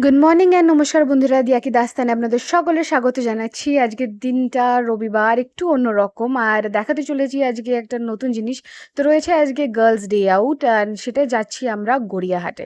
Good morning and নমস্কার বন্ধুরা, দিয়াকি দাস্তানে আপনাদের সকলের স্বাগত জানাচ্ছি। আজকের দিনটা রবিবার, একটু অন্যরকম, আর দেখাতে চলেছি আজকে একটা নতুন জিনিস। তো রয়েছে আজকে গার্লস ডে আউট, অ্যান্ড সেটাই যাচ্ছি আমরা গড়িয়াহাটে।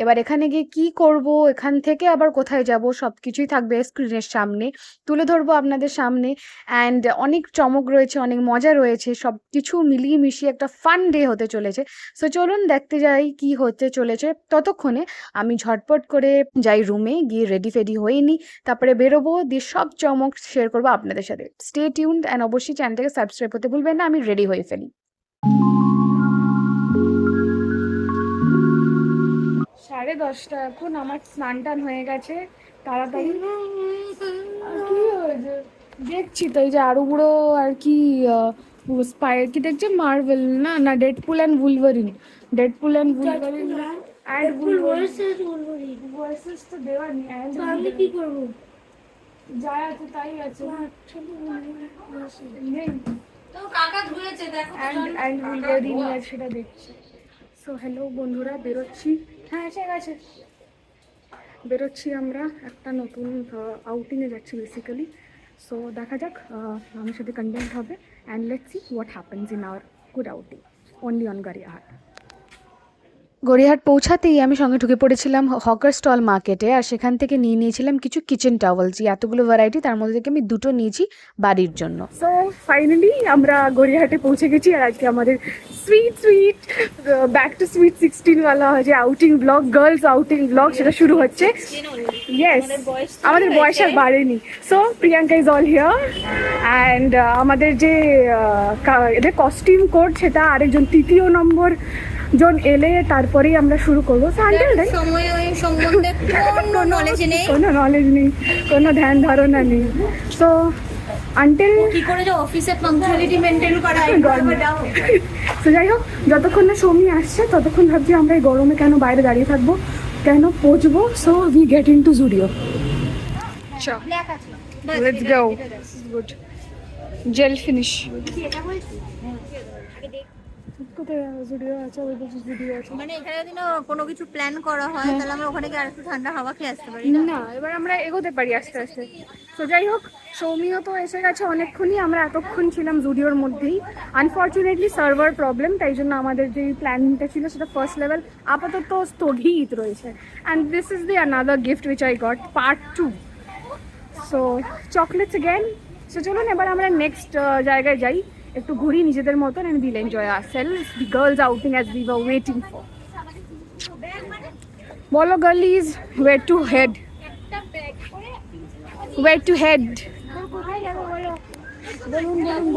এবার এখানে গিয়ে কি করব, এখান থেকে আবার কোথায় যাব, সব কিছুই থাকবে স্ক্রিনের সামনে, তুলে ধরবো আপনাদের সামনে। অ্যান্ড অনেক চমক রয়েছে, অনেক মজা রয়েছে, সব কিছু মিলিয়ে মিশিয়ে একটা ফান ডে হতে চলেছে। সো চলুন দেখতে যাই কি হতে চলেছে। ততক্ষণে আমি ঝটপট করে যাই রুমে, গিয়ে রেডি ফেডি হয়ে নিই, তারপরে বেরোবো, দিয়ে সব চমক শেয়ার করবো আপনাদের সাথে। স্টে টিউনড অ্যান্ড অবশ্যই চ্যানেলটাকে সাবস্ক্রাইব করতে ভুলবেন না। আমি রেডি হয়ে ফেলি। 10:30 এখন, আমার স্নান টান হয়ে গেছে তাড়াতাড়ি। কি হয়েছে দেখছি তো, এই যে আরো বুড়ো আর কি স্পাইর কি দেখছে, মার্ভেল না না Deadpool and Wolverine, Deadpool and Wolverine and Wolverine versus তো দেওয়ার নেই। তো আমি কি করবো, যা আছে তাই আছে, নেই তো কাকা ধুয়েছে দেখো অ্যান্ড উলভারিন আর সেটা দেখছি। সো হ্যালো বন্ধুরা, বেরোচ্ছি। হ্যাঁ এসে গেছে। বেরোচ্ছি আমরা, একটা নতুন আউটিংয়ে যাচ্ছি বেসিক্যালি। সো দেখা যাক আমার সাথে কন্টেন্ট হবে, and let's see what happens in our good outing only on Gariahat. Gariahat পৌঁছাতেই আমি সঙ্গে ঢুকে পড়েছিলাম হকার স্টল মার্কেটে, আর সেখান থেকে নিয়ে নিয়েছিলাম কিছু কিচেন টাওয়েলস। এতগুলো ভ্যারাইটি, তার মধ্যে থেকে আমি দুটো নিয়েছি বাড়ির জন্য। সো ফাইনালি আমরা গড়িয়াহাটে পৌঁছে গেছি, আর আজকে আমাদের সুইট ব্যাক টু সুইট 16 ওয়ালা যে outing blog, girls outing blog, সেটা শুরু হচ্ছে। ইয়েস, আমাদের বয়স আর বাড়েনি। So Priyanka is all here, and আমাদের যে এদের কস্টিউম কোড, সেটা আরেকজন তৃতীয় নম্বর জন এলে তারপরেই আমরা শুরু করবো। সময় ওই সম্বন্ধে কোনো নলেজ নেই, কোনো নলেজ নেই, কোনো ধ্যান ধারণা নেই। সো আনটিল কি করে যে অফিসে পাংচুয়ালিটি মেনটেন করা হয়। তো যাই হোক, যতক্ষণ না সৌমি আসছে ততক্ষণ ভাবছি আমরা এই গরমে কেন বাইরে দাঁড়িয়ে থাকবো, কেন পচবো। So we get into Zudio. Let's go. Good gel finish. কোথায় জুডিও আছে? ওই দিকে জুডিও আছে। মানে এখানে যদি না কোনো কিছু প্ল্যান করা হয়, তাহলে আমরা ওখানে গিয়ে আরেকটু ঠান্ডা হাওয়া খেয়ে আসতে পারি না, এবার আমরা এগোতে পারি আস্তে আস্তে। তো যাই হোক, সৌমিও তো এসে গেছে অনেকক্ষণই, আমরা এতক্ষণ ছিলাম জুডিওর মধ্যেই। আনফর্চুনেটলি সার্ভার প্রবলেম, তাই জন্য আমাদের যে প্ল্যানটা ছিল সেটা ফার্স্ট লেভেল আপাতত স্থগিত রয়েছে। And this is the another gift which I got, part 2। So chocolates again. So চলুন এবার আমরা নেক্সট জায়গায় যাই, একটু ঘুরি নিজেদের মতন, and will enjoy ourselves the girls outing as we were waiting for. বলো girlies, way to head, way to head.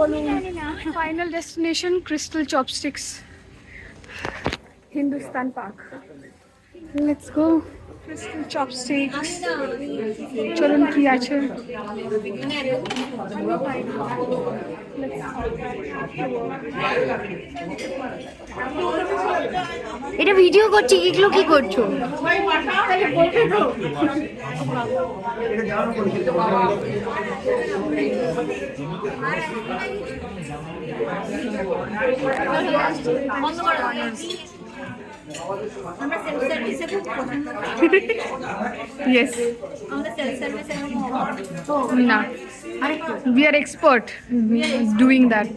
বলুন। Final destination Crystal Chopsticks, Hindustan Park. Let's go Crystal Chopsticks. চলুন কি আছে। এটা ভিডিও করছি, এগুলো কি করছো? আমরা সেলফ সার্ভিসে খুব পছন্দ করি। ইয়েস, আমরা সেলফ সার্ভিসে না, we are expert doing that.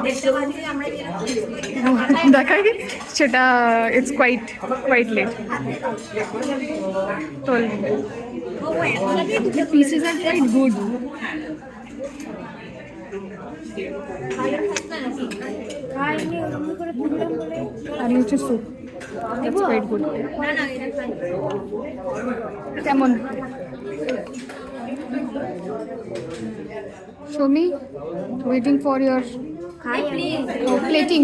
দেখতে পাচ্ছি আমরা দেখাই সেটা, ইটস quite late. তো the pieces are quite good. আর এই হচ্ছে স্যুপ, that's quite good. কেমন Soumi? Waiting for your plating.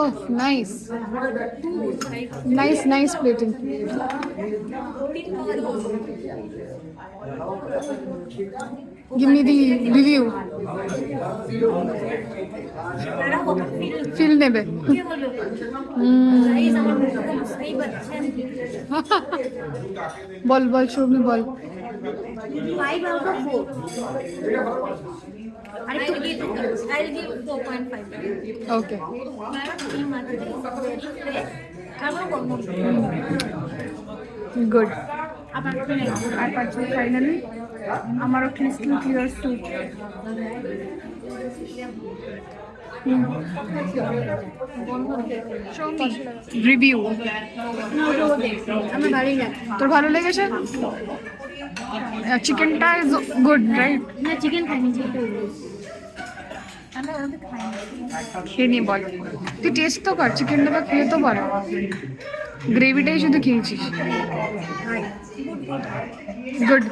Oh, nice plating. Give me the review. Feel নেবে। বল সৌমি বল। 5 out of 4. I'll give 4.5. Okay good. আর পাচ্ছি ফাইনালি আমারও ক্রিস্টাল ক্লিয়ার স্যুপ। রিভিউ আমার ভালোই লাগে। তোর ভালো লেগেছে? চিকেনটা ইজ গুড রাইট? না চিকেন খাইনি, চিকেন খেয়ে নিয়ে বল, তুই টেস্ট তো কর, চিকেনটা তো খেয়ে তো বল, গ্রেভিটাই শুধু খেয়েছিস। Good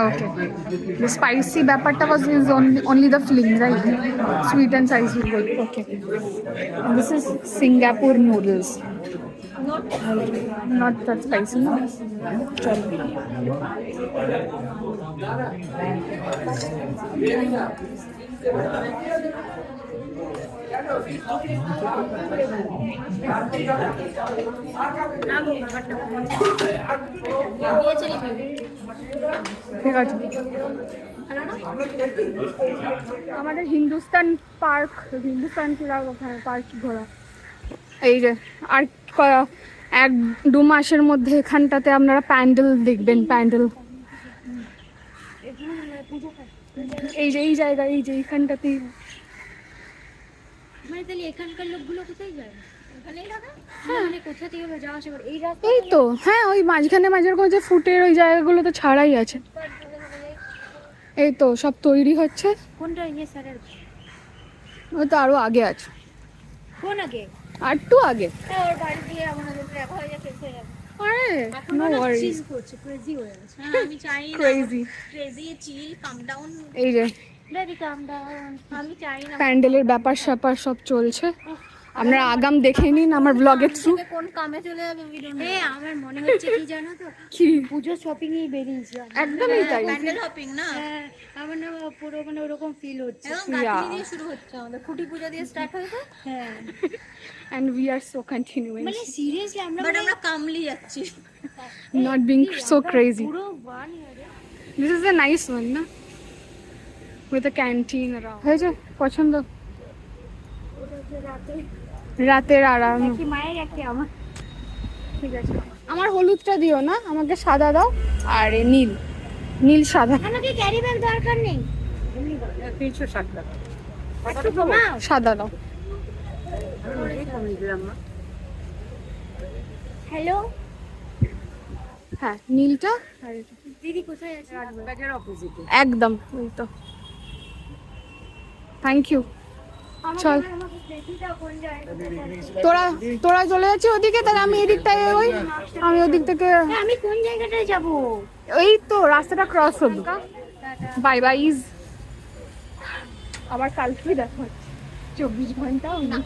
okay. দ্য স্পাইসি ব্যাপারটা was is only the filling, right? Sweet and spicy good. Okay. And this is Singapore noodles. Not that spicy, no? Chalo. ঠিক আছে। আমাদের হিন্দুস্তান পার্ক, হিন্দুস্তান পার্ক ঘোরা এই যে আর 1-2 মাসের মধ্যে এখানটাতে আপনারা প্যান্ডেল দেখবেন। প্যান্ডেল এই যে এই জায়গা, এই যে এইখানটাতেই। মানে তাহলে এখানকার লোকগুলো কোথায় যায়? ওখানেই থাকে? মানে কোথা থেকে যাওয়া আসা করে? এই রাস্তা এই তো হ্যাঁ, ওই মাঝখানে মাঝের যে ফুটের ওই জায়গাগুলো তো ছাড়াই আছে। এই তো সব তৈরি হচ্ছে। কোনটা ইয়ে স্যারের? ওই তো আরো আগে আছে। কোন আগে? আর একটু আগে। ওর বাড়ি দিয়ে আমাদের দেখা হয়ে যাচ্ছে, এসে যাবে। আরে এখন নো না ওয়ারি, চিজ করছে, ক্রেজি হয়ে গেছে। আমি চাই না ক্রেজি। ক্রেজি, চিল, কাম ডাউন, এই যে বেবি কাম ডাউন। আমি চাই না। প্যান্ডেলের ব্যাপার স্যাপার সব চলছে, আপনারা আগাম দেখে নিন আমার ব্লগের থ্রু। কোন কামে চলে যাবে উই ডোন্ট নো। আমার মনে হচ্ছে কি জানো তো, কি পুজো শপিং এই বেরিয়েছি। একদমই তাই। প্যান্ডেল শপিং না, আমার না পুরো মানে ওরকম ফিল হচ্ছে। এবং গাছলি দিয়ে শুরু হচ্ছে আমাদের, খুঁটি পূজা দিয়ে স্টার্ট হয়েছে। হ্যাঁ, and we are so continuing, মানে সিরিয়াসলি আমরা বাট আমরা কামলি যাচ্ছি, not being so crazy. পুরো 1 ইয়ারে। This is a nice one, na? With a canteen around. হয়েছে পছন্দ? রাতের আরাম। কি মায়ের একটা আমার। ঠিক আছে, আমার হলুদটা দিও না, আমাকে সাদা দাও। আর নীল, নীল সাদা। আমাকে ক্যারি ব্যাগ দরকার নেই। 360 টাকা। একটু কমাও। সাদা দাও। হ্যালো হ্যাঁ নীলটা। দিদি কোথায় আছে? ব্যাগের অপোজিটে একদম। ওই তো, থ্যাংক ইউ। চল তোরা তোরা চলে যাচ্ছি ওদিকে, তাহলে আমি এদিকটায় ওই, আমি ওদিক থেকে। আমি কোন জায়গাটায় যাব? এই তো রাস্তাটা ক্রস করবো। Bye bye. আবার কালকে দেখা হচ্ছে। 24 ঘন্টাও না,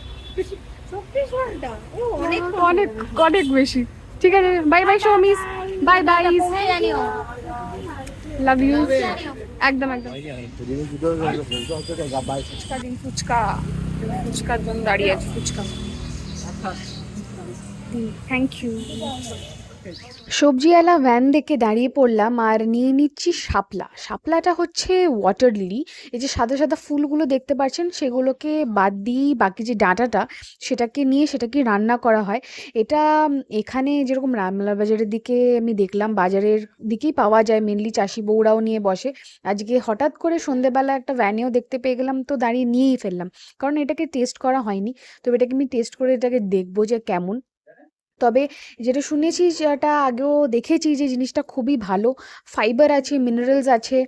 24 ঘন্টা? ও অনেক অনেক অনেক বেশি। ঠিক আছে, বাই বাই সৌমিস, বাই বাই, জানিও। Love you. একদম একদম। ফুচকা দিন, ফুচকা, ফুচকার জন্য দাঁড়িয়ে আছে। Fuchka, thank you. সবজিওয়ালা ভ্যান দেখে দাঁড়িয়ে পড়লাম আর নিয়ে নিচ্ছি শাপলা। শাপলাটা হচ্ছে ওয়াটার লিলি। এই যে সাদা সাদা ফুলগুলো দেখতে পাচ্ছেন, সেগুলোকে বাদ দিয়েই বাকি যে ডাঁটাটা সেটাকে নিয়ে সেটাকে রান্না করা হয়। এটা এখানে যেরকম রামলা বাজারের দিকে আমি দেখলাম, বাজারের দিকেই পাওয়া যায়, মেনলি চাষি বউরাও নিয়ে বসে। আজকে হঠাৎ করে সন্ধেবেলা একটা ভ্যানেও দেখতে পেয়ে গেলাম, তো দাঁড়িয়ে নিয়েই ফেললাম, কারণ এটাকে টেস্ট করা হয়নি। তবে এটাকে আমি টেস্ট করে এটাকে দেখবো যে কেমন। তবে যেটা শুনেছি, যেটা আগেও দেখেছি, যে জিনিসটা খুবই ভালো, ফাইবার আছে, মিনারেলস আছে,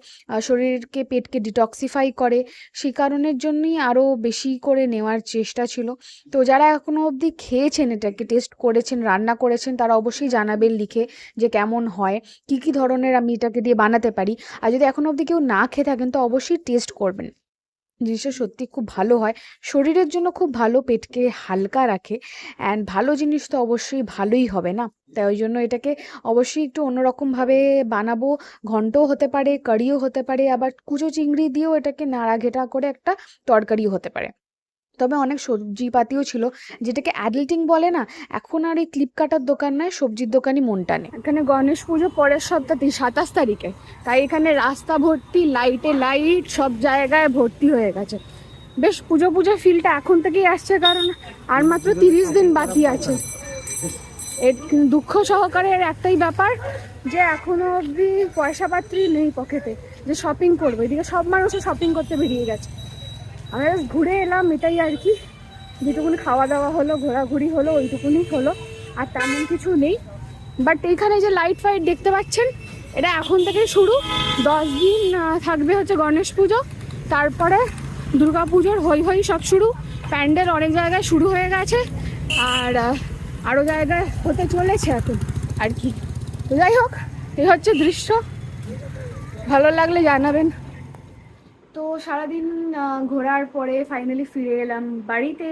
শরীরকে পেটকে ডিটক্সিফাই করে, সেই কারণের জন্যই আরও বেশি করে নেওয়ার চেষ্টা ছিল। তো যারা এখনও অবধি খেয়েছেন, এটাকে টেস্ট করেছেন, রান্না করেছেন, তারা অবশ্যই জানাবেন লিখে যে কেমন হয়, কী কী ধরনের আমি এটাকে দিয়ে বানাতে পারি। আর যদি এখনও অবধি কেউ না খেয়ে থাকেন, তো অবশ্যই টেস্ট করবেন। জিনিসটা সত্যি খুব ভালো হয়, শরীরের জন্য খুব ভালো, পেটকে হালকা রাখে। অ্যান্ড ভালো জিনিস তো অবশ্যই ভালোই হবে না, তাই ওই জন্য এটাকে অবশ্যই একটু অন্যরকমভাবে বানাবো। ঘন্টও হতে পারে, কারিও হতে পারে, আবার কুচো চিংড়ি দিয়েও এটাকে নাড়া ঘেটা করে একটা তরকারিও হতে পারে। তবে অনেক সবজিপাতিও ছিল, যেটাকে অ্যাডাল্টিং বলে না। এখন আর এই ক্লিপ কাটার দোকান নয়, সবজির দোকানই মন টানে। এখানে গণেশ পুজো পরের সপ্তাহে 27 তারিখে, তাই এখানে রাস্তা ভর্তি লাইটে লাইট, সব জায়গায় ভর্তি হয়ে গেছে। বেশ পুজো পুজো ফিলটা এখন থেকেই আসছে, কারণ আর মাত্র 30 দিন বাকি আছে। এর দুঃখ সহকারের একটাই ব্যাপার যে এখনো অবধি পয়সা পাত্রী নেই পকেটে যে শপিং করবো। এদিকে সব মানুষও শপিং করতে বেরিয়ে গেছে, আমরা ঘুরে এলাম, এটাই আর কি। যেটুকুনি খাওয়া দাওয়া হলো, ঘোরাঘুরি হলো, ওইটুকুনি হলো, আর তেমন কিছু নেই। বাট এইখানে যে লাইট ফাইট দেখতে পাচ্ছেন, এটা এখন থেকে শুরু। 10 দিন থাকবে হচ্ছে গণেশ পুজো, তারপরে দুর্গা পুজোর হই হই সব শুরু। প্যান্ডেল অনেক জায়গায় শুরু হয়ে গেছে, আর আরও জায়গায় হতে চলেছে এখন আর কি। তো যাই হোক, এই হচ্ছে দৃশ্য, ভালো লাগলে জানাবেন। তো সারাদিন ঘোরার পরে ফাইনালি ফিরে এলাম বাড়িতে।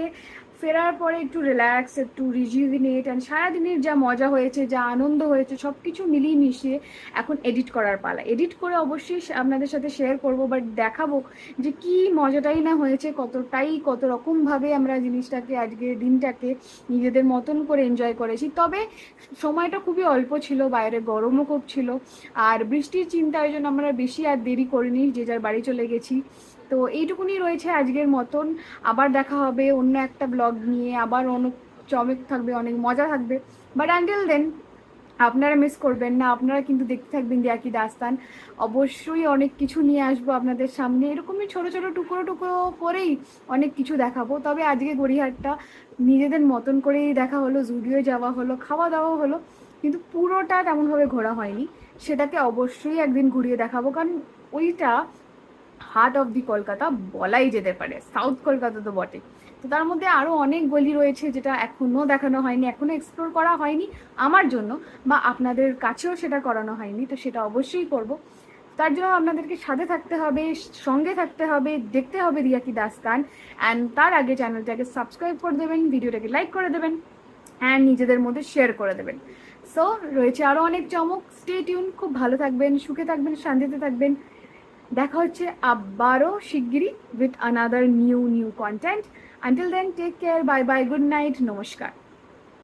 ফেরার পরে একটু রিল্যাক্স, একটু রিজিউভিনেট, অ্যান্ড সারাদিনের যা মজা হয়েছে, যা আনন্দ হয়েছে, সব কিছু মিলিয়ে মিশিয়ে এখন এডিট করার পালা। এডিট করে অবশ্যই আপনাদের সাথে শেয়ার করব, বাট দেখাবো যে কি মজাটাই না হয়েছে, কত রকমভাবে আমরা জিনিসটাকে, আজকের দিনটাকে নিজেদের মতন করে এনজয় করেছি। তবে সময়টা খুবই অল্প ছিল, বাইরে গরমও খুব ছিল, আর বৃষ্টির চিন্তা, ওই জন্য আমরা বেশি আর দেরি করিনি, যে যার বাড়ি চলে গেছি। তো এইটুকুনি রয়েছে আজকের মতন। আবার দেখা হবে অন্য একটা ব্লগ নিয়ে, আবার অনেক চমক থাকবে, অনেক মজা থাকবে। বাট আনটিল দেন আপনারা মিস করবেন না, আপনারা কিন্তু দেখতে থাকবেন দিয়া কি দাস্তান। অবশ্যই অনেক কিছু নিয়ে আসবো আপনাদের সামনে, এরকমই ছোট ছোট টুকরো টুকরো করেই অনেক কিছু দেখাবো। তবে আজকে গড়িয়াহাটটা নিজেদের মতন করেই দেখা হলো, জুডিও যাওয়া হলো, খাওয়া দাওয়া হলো, কিন্তু পুরোটা তেমনভাবে ঘোরা হয়নি। সেটাকে অবশ্যই একদিন ঘুরিয়ে দেখাবো, কারণ ওইটা হার্ট অফ দি কলকাতা বলাই যেতে পারে, সাউথ কলকাতা তো বটে। তো তার মধ্যে আরও অনেক গলি রয়েছে যেটা এখনও দেখানো হয়নি, এখনও এক্সপ্লোর করা হয়নি আমার জন্য, বা আপনাদের কাছেও সেটা করানো হয়নি। তো সেটা অবশ্যই করব। তার জন্য আপনাদেরকে সাথে থাকতে হবে, সঙ্গে থাকতে হবে, দেখতে হবে রিয়া কি দাস্তান। অ্যান্ড তার আগে চ্যানেলটাকে সাবস্ক্রাইব করে দেবেন, ভিডিওটাকে লাইক করে দেবেন, অ্যান্ড নিজেদের মধ্যে শেয়ার করে দেবেন। সো রয়েছে আরও অনেক চমক। স্টে টিউন, খুব ভালো থাকবেন, সুখে থাকবেন, শান্তিতে থাকবেন। দেখা হচ্ছে আবারও শিগগিরই with another new content. Until then take care, bye bye, good night, নমস্কার।